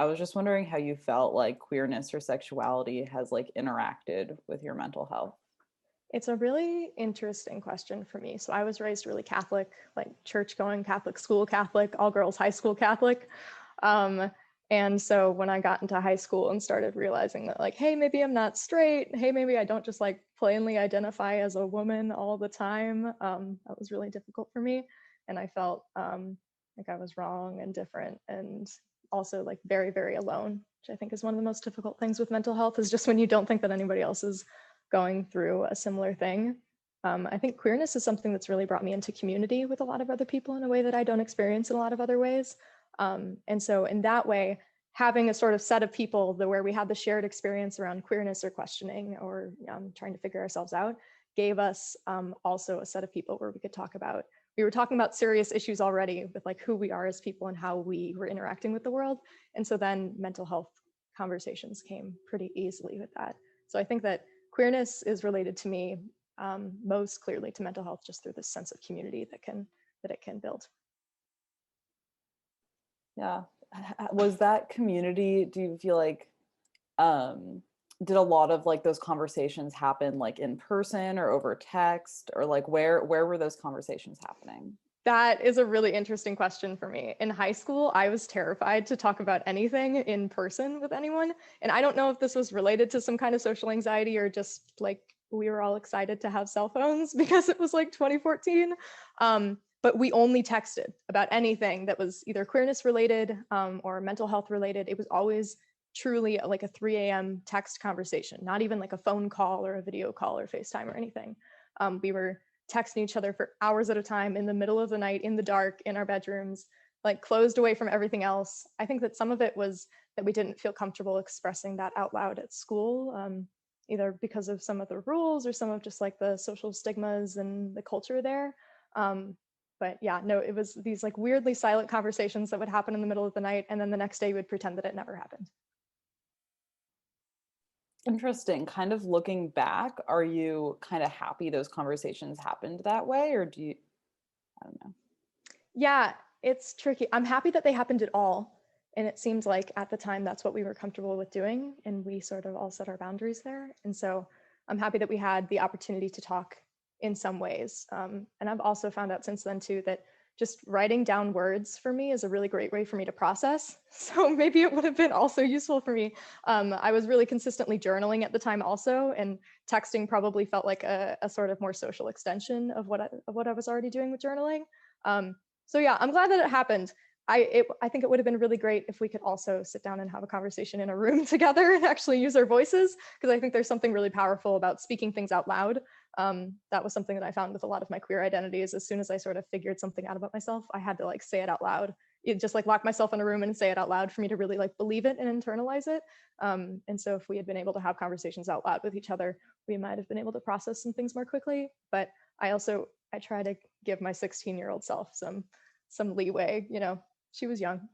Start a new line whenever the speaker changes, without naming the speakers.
I was just wondering how you felt like queerness or sexuality has like interacted with your mental health.
It's a really interesting question for me. So I was raised really Catholic, like church going Catholic, school Catholic, all girls high school Catholic. Um, and so when I got into high school and started realizing that like, hey, maybe I'm not straight. Hey, maybe I don't just like plainly identify as a woman all the time. That was really difficult for me. And I felt like I was wrong and different and also like very, very alone, which I think is one of the most difficult things with mental health is just when you don't think that anybody else is going through a similar thing. I think queerness is something that's really brought me into community with a lot of other people in a way that I don't experience in a lot of other ways. And so in that way, having a sort of set of people where we had the shared experience around queerness or questioning or trying to figure ourselves out gave us also a set of people where we could talk about, we were talking about serious issues already with like who we are as people and how we were interacting with the world. And so then mental health conversations came pretty easily with that. So I think that queerness is related to me most clearly to mental health just through this sense of community that it can build.
Yeah. Was that community, do you feel like um did a lot of like those conversations happen like in person or over text or like where were those conversations happening?
That is a really interesting question for me. In high school, I was terrified to talk about anything in person with anyone. And I don't know if this was related to some kind of social anxiety or just like we were all excited to have cell phones because it was like 2014. But we only texted about anything that was either queerness related or mental health related. It was always truly like a 3 a.m. text conversation, not even like a phone call or a video call or FaceTime or anything. We were texting each other for hours at a time in the middle of the night, in the dark, in our bedrooms, like closed away from everything else. I think that some of it was that we didn't feel comfortable expressing that out loud at school, either because of some of the rules or some of just like the social stigmas and the culture there. But yeah, no, it was these like weirdly silent conversations that would happen in the middle of the night. And then the next day we would pretend that it never happened.
Interesting. Kind of looking back, are you kind of happy those conversations happened that way or do you I don't know.
Yeah, it's tricky. I'm happy that they happened at all. And it seems like at the time that's what we were comfortable with doing. And we sort of all set our boundaries there. And so I'm happy that we had the opportunity to talk in some ways. And I've also found out since then too that just writing down words for me is a really great way for me to process. So maybe it would have been also useful for me. I was really consistently journaling at the time also, and texting probably felt like a sort of more social extension of what I was already doing with journaling. Um, so yeah, I'm glad that it happened. I think it would have been really great if we could also sit down and have a conversation in a room together and actually use our voices, because I think there's something really powerful about speaking things out loud. That was something that I found with a lot of my queer identities. As soon as I sort of figured something out about myself, I had to like say it out loud. It just like lock myself in a room and say it out loud for me to really like believe it and internalize it. And so if we had been able to have conversations out loud with each other, we might have been able to process some things more quickly. But I try to give my 16-year-old self some leeway, you know, she was young.